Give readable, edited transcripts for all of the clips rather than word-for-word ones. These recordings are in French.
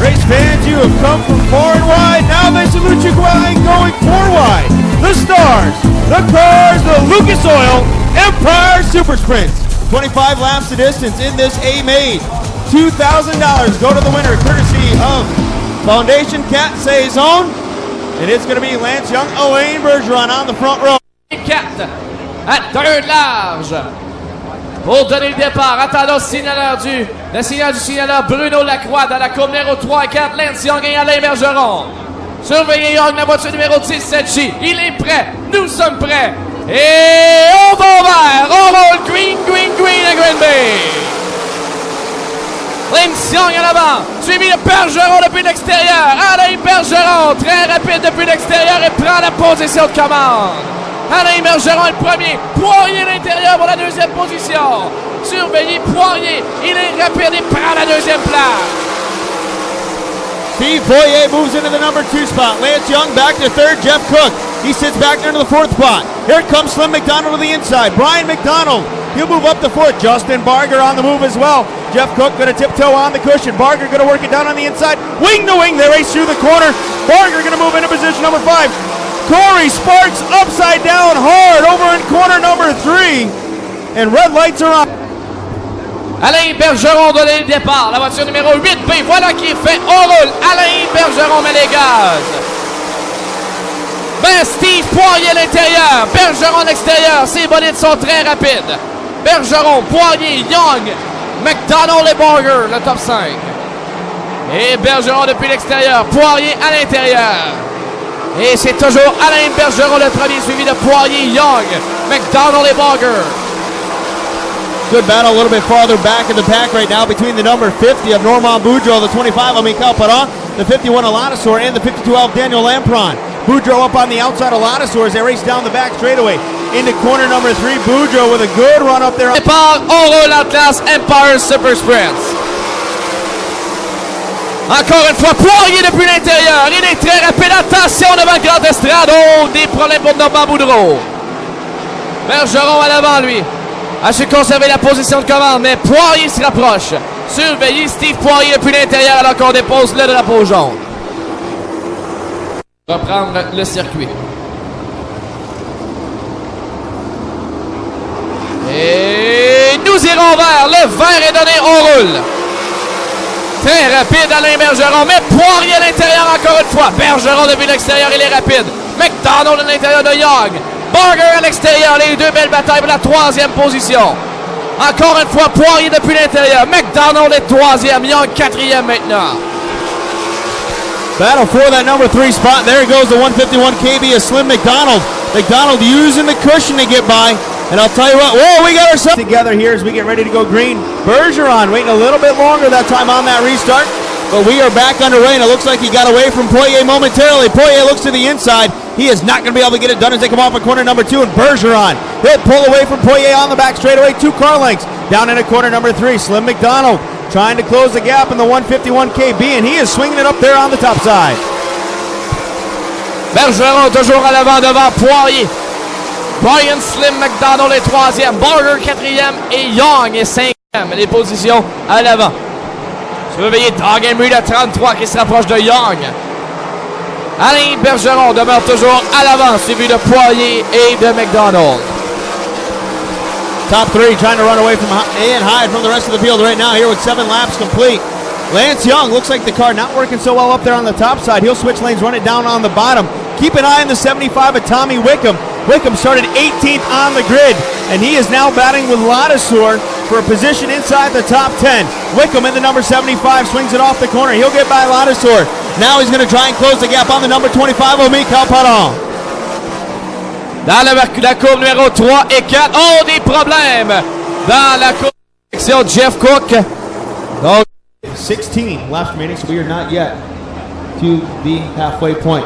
Race fans, you have come from far and wide. Now they salute you going 4 wide. The stars, the cars, the Lucas Oil Empire Super Sprints. 25 laps of distance in this A-Maid. $2,000 go to the winner, courtesy of Foundation Cat Saison. And it's going to be Lance Young, Alain Bergeron on the front row. 4 à 2 large. Pour donner le départ, attendons le signaleur du signaleur Bruno Lacroix dans la courbe numéro 3 et 4, Lance Young et Alain Bergeron. Surveillez Young, la voiture numéro 10, Setchi. Il est prêt, nous sommes prêts. Et on va au vert, on roule green à Green Bay. Lance Young en avant, suivi de Bergeron depuis l'extérieur. Alain Bergeron, très rapide depuis l'extérieur et prend la position de commande. Alain Bergeron le premier, Poirier à l'intérieur pour la deuxième position. Surveillez Poirier, il est rapide et prend la deuxième place. Steve Poirier moves into the number 2 spot. Lance Young back to 3rd. Jeff Cook, he sits back there to the 4th spot. Here comes Slim McDonald to the inside. Brian McDonald, he'll move up to 4th. Justin Barger on the move as well. Jeff Cook going to tiptoe on the cushion. Barger going to work it down on the inside. Wing to wing, they race through the corner. Barger going to move into position number 5. Corey Sparks upside down hard over in corner number 3. And red lights are on. Alain Bergeron donne le départ. La voiture numéro 8B, voilà qui est fait. On roule. Alain Bergeron met les gaz. Steve Poirier à l'intérieur. Bergeron à l'extérieur. Ces bolides sont très rapides. Bergeron, Poirier, Young, McDonald et Barger, le top 5. Et Bergeron depuis l'extérieur. Poirier à l'intérieur. Et c'est toujours Alain Bergeron le premier, suivi de Poirier, Young, McDonald et Barger. Good battle a little bit farther back in the pack right now between the number 50 of Normand Boudreau, the 25 of Mikhail Perron, the 51 of Ladouceur, and the 52 of Daniel Lampron. Boudreau up on the outside of Ladouceur as they race down the back straightaway into corner number 3. Boudreau with a good run up there. Départ, on roule Atlas Empire Super Sprints. Encore une fois, Poirier depuis l'intérieur. Il est très rapide. Attention devant le Grand Estrade. Oh, des problèmes pour Normand Boudreau. Bergeron à l'avant, lui. A su conserver la position de commande, mais Poirier se rapproche. Surveillez Steve Poirier depuis l'intérieur alors qu'on dépose le drapeau jaune. Reprendre le circuit. Et nous irons vers. Le vert est donné, on roule. Très rapide Alain Bergeron, mais Poirier à l'intérieur encore une fois. Bergeron depuis l'extérieur, il est rapide. McDonald à l'intérieur de Young. Barger à l'extérieur, les deux belles batailles pour la 3e position. Encore une fois, Poirier depuis l'intérieur. McDonald est 3e, Young 4e maintenant. Battle for that number 3 spot. There goes the 151 KB of Slim McDonald. McDonald using the cushion to get by. And I'll tell you what, whoa, we got ourselves together here as we get ready to go green. Bergeron waiting a little bit longer that time on that restart. But we are back underway, and it looks like he got away from Poirier momentarily. Poirier looks to the inside. He is not going to be able to get it done as they come off at corner number 2. And Bergeron, he'll pull away from Poirier on the back straightaway. 2 car lengths down into corner number 3. Slim McDonald trying to close the gap in the 151 KB, and he is swinging it up there on the top side. Bergeron toujours à l'avant devant Poirier. Brian Slim McDonald est 3e. Barger 4e et Young est 5e. Les positions à l'avant. Surveillez Doug Henry de 33 qui se rapproche de Young. Alain Bergeron demeure toujours à l'avant, suivi de Poirier et de McDonald. Top 3 trying to run away from and hide from the rest of the field right now here with 7 laps complete. Lance Young looks like the car not working so well up there on the top side. He'll switch lanes, run it down on the bottom. Keep an eye on the 75 of Tommy Wickham. Wickham started 18th on the grid, and he is now batting with Ladouceur for a position inside the top 10. Wickham in the number 75 swings it off the corner. He'll get by Ladouceur. Now he's going to try and close the gap on the number 25 of Mikhail Perron. Dans la courbe numéro 3 et 4, oh, des problèmes dans la courbe section Jeff Cook. Donc, 16 left remaining, so we are not yet to the halfway point.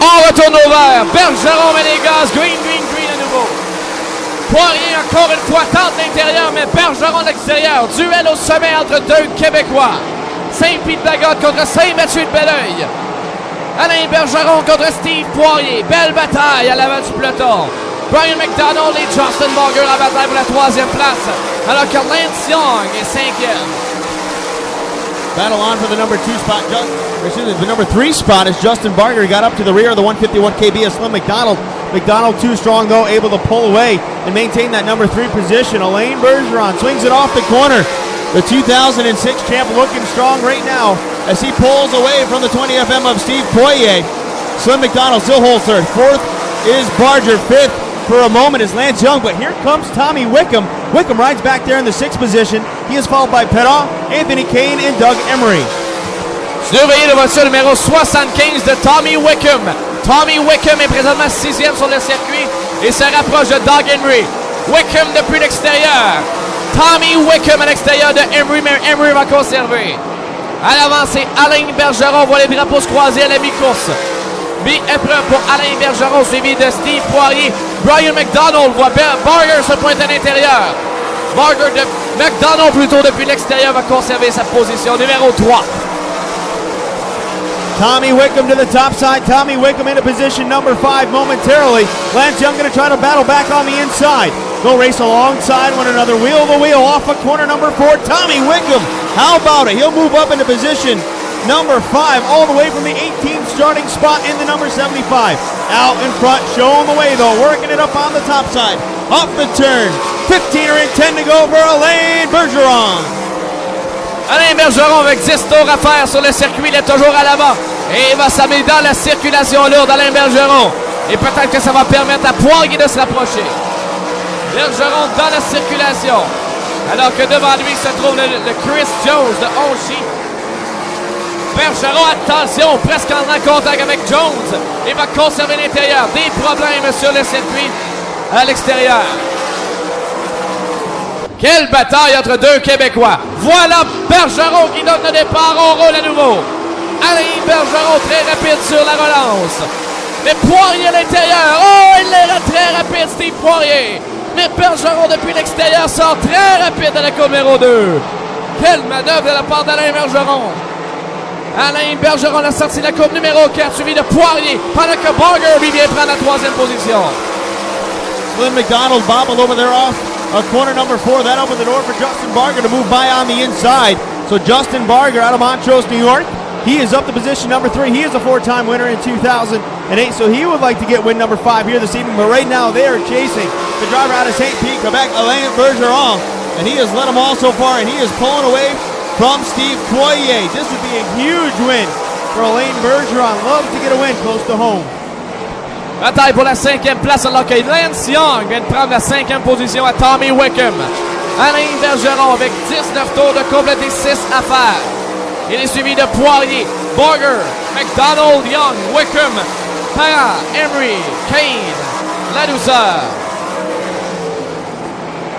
On retourne au vert. Bergeron met les gaz. Green à nouveau. Poirier encore une fois tente l'intérieur, mais Bergeron à l'extérieur. Duel au sommet entre deux Québécois. Saint-Pie-de-Bagotte contre Saint-Mathieu-de-Belleuil. Alain Bergeron contre Steve Poirier. Belle bataille à l'avant du peloton. Brian McDonald et Justin Barger en bataille pour la 3e place. Alors que Lance Young est 5e. Battle on for the number 2 spot. The number 3 spot is Justin Barger. Got up to the rear of the 151 KB of Slim McDonald. McDonald too strong though, able to pull away and maintain that number 3 position. Alain Bergeron swings it off the corner. The 2006 champ looking strong right now as he pulls away from the 20 FM of Steve Poirier. Slim McDonald still holds third. 4th is Barger. 5th for a moment is Lance Young, but here comes Tommy Wickham. Wickham rides back there in the 6th position. He is followed by Perron, Anthony Kane, and Doug Emery. Surveillez la voiture numéro 75 de Tommy Wickham. Tommy Wickham est présentement 6e sur le circuit et se rapproche de Doug Emery. Wickham depuis l'extérieur. Tommy Wickham à l'extérieur de Emery, mais Emery va conserver. À l'avant, c'est Alain Bergeron. On voit les drapeaux se croiser à la mi-course. Mi-épreuve pour Alain Bergeron, suivi de Steve Poirier. Brian McDonald voit Barger se pointe à l'intérieur. Barger de McDonald plutôt depuis l'extérieur va conserver sa position numéro 3. Tommy Wickham to the top side. Tommy Wickham into position number 5 momentarily. Lance Young going to try to battle back on the inside. They'll race alongside one another, wheel to wheel off of corner number 4. Tommy Wickham, how about it? He'll move up into position number 5, all the way from the 18th starting spot in the number 75. Out in front, showing the way though, working it up on the top side. Up the turn, 15 are in 10 to go for Alain Bergeron. Alain Bergeron avec 10 tours à faire sur le circuit, il est toujours à l'avant. Et il va s'amener dans la circulation lourde d'Alain Bergeron. Et peut-être que ça va permettre à Poirier de se rapprocher. Bergeron dans la circulation. Alors que devant lui se trouve le Chris Jones de Onchi. Bergeron, attention, presque en contact avec Jones. Il va conserver l'intérieur. Des problèmes sur le circuit à l'extérieur. Quelle bataille entre deux Québécois. Voilà Bergeron qui donne le départ. On roule à nouveau. Alain Bergeron très rapide sur la relance. Mais Poirier à l'intérieur. Oh, il est très rapide, Steve Poirier. Mais Bergeron depuis l'extérieur sort très rapide à la courbe numéro 2. Quelle manœuvre de la part d'Alain Bergeron. Alain Bergeron a sorti la courbe numéro 4, suivi de Poirier, pendant que Barger lui vient prendre la 3e position. Slim McDonald bobbled over there off corner number 4. That opened the door for Justin Barger to move by on the inside. So Justin Barger out of Montrose, New York. He is up to position number 3. He is a 4-time winner in 2008, so he would like to get win number 5 here this evening. But right now they are chasing the driver out of St. Pete, Quebec, Alain Bergeron. And he has led them all so far, and he is pulling away from Steve Poirier. This would be a huge win for Alain Bergeron. Loves to get a win close to home. Bataille pour la 5e place alors que Lance Young vient de prendre la 5e position à Tommy Wickham. Alain Bergeron avec 19 tours de compléter 6 à faire. Il est suivi de Poirier, Barger, McDonald, Young, Wickham, Perron, Emery, Kane, la douceur.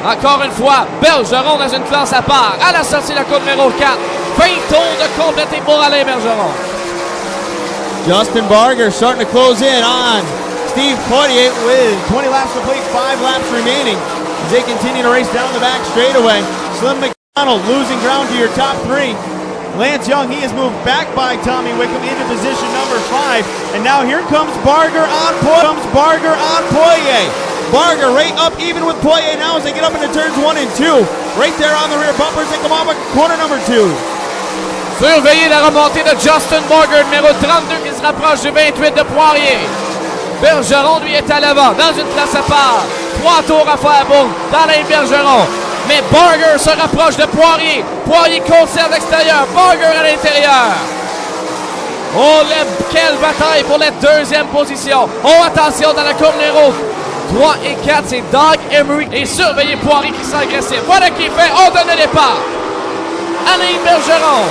Encore une fois, Bergeron dans une classe à part. À la sortie de la courbe numéro 4. 20 tours de compléter pour Alain Bergeron. Justin Barger starting to close in on Steve Poirier with 20 laps complete, 5 laps remaining as they continue to race down the back straightaway. Slim McDonald losing ground to your top 3. Lance Young, he has moved back by Tommy Wickham into position number 5. And now here comes Barger on Poirier. Barger right up even with Poirier now as they get up into turns 1 and 2. Right there on the rear bumpers, they come off at corner number 2. Surveillez la remontée de Justin Barger, numéro 32, qui se rapproche du 28 de Poirier. Bergeron, lui, est à l'avant, dans une place à part. 3 tours à faire pour Alain Bergeron. Mais Barger se rapproche de Poirier. Poirier conserve l'extérieur. Barger à l'intérieur. Oh, quelle bataille pour la 2e position. Oh, attention dans la courbe numéro 3 et 4, c'est Doug Emery. Et surveillez Poirier qui s'agresse. Voilà qui fait. On donne le départ. Alain Bergeron.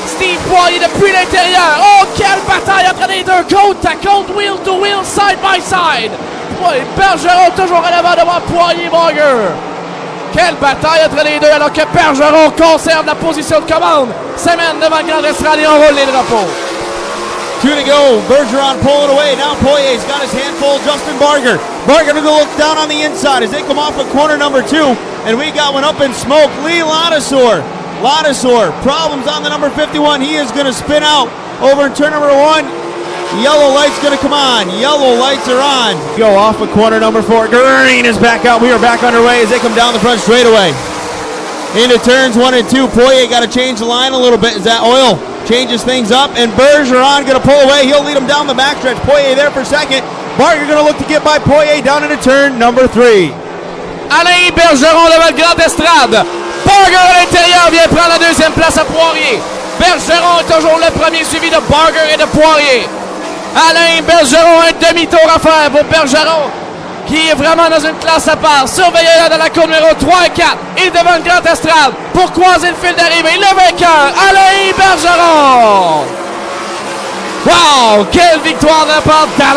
Steve Poirier depuis l'intérieur. Oh, quelle bataille entre les deux. Côte à côte, wheel to wheel, side by side. Bergeron toujours à l'avant devant Poirier Barger. Quelle bataille entre les deux alors que Bergeron conserve la position de commande. S'amène devant le Grand Restaurant et on roule les drapeaux. 2 to go. Bergeron pulling away. Now Poirier's got his handful. Justin Barger. Barger to go look down on the inside as they come off of corner number 2. And we got one up in smoke. Lee Ladouceur. Problems on the number 51. He is going to spin out over in turn number 1. Yellow light's going to come on. Yellow lights are on. Go off of corner number 4. Green is back out. We are back underway as they come down the front straightaway. Into turns 1 and 2. Poirier got to change the line a little bit as that oil changes things up. And Bergeron going to pull away. He'll lead him down the backstretch. Poirier there for second. Barger going to look to get by Poirier down into turn number 3. Alain Bergeron devant le Grand Estrade. Barger à l'intérieur vient prendre la deuxième place à Poirier. Bergeron est toujours le premier, suivi de Barger et de Poirier. Alain Bergeron, un demi-tour à faire pour Bergeron, qui est vraiment dans une classe à part. Surveillé là dans la cour numéro 3 et 4. Et devant le Grand Estrade pour croiser le fil d'arrivée. Le vainqueur, Alain Bergeron. Wow! Quelle victoire de la part d'Alain!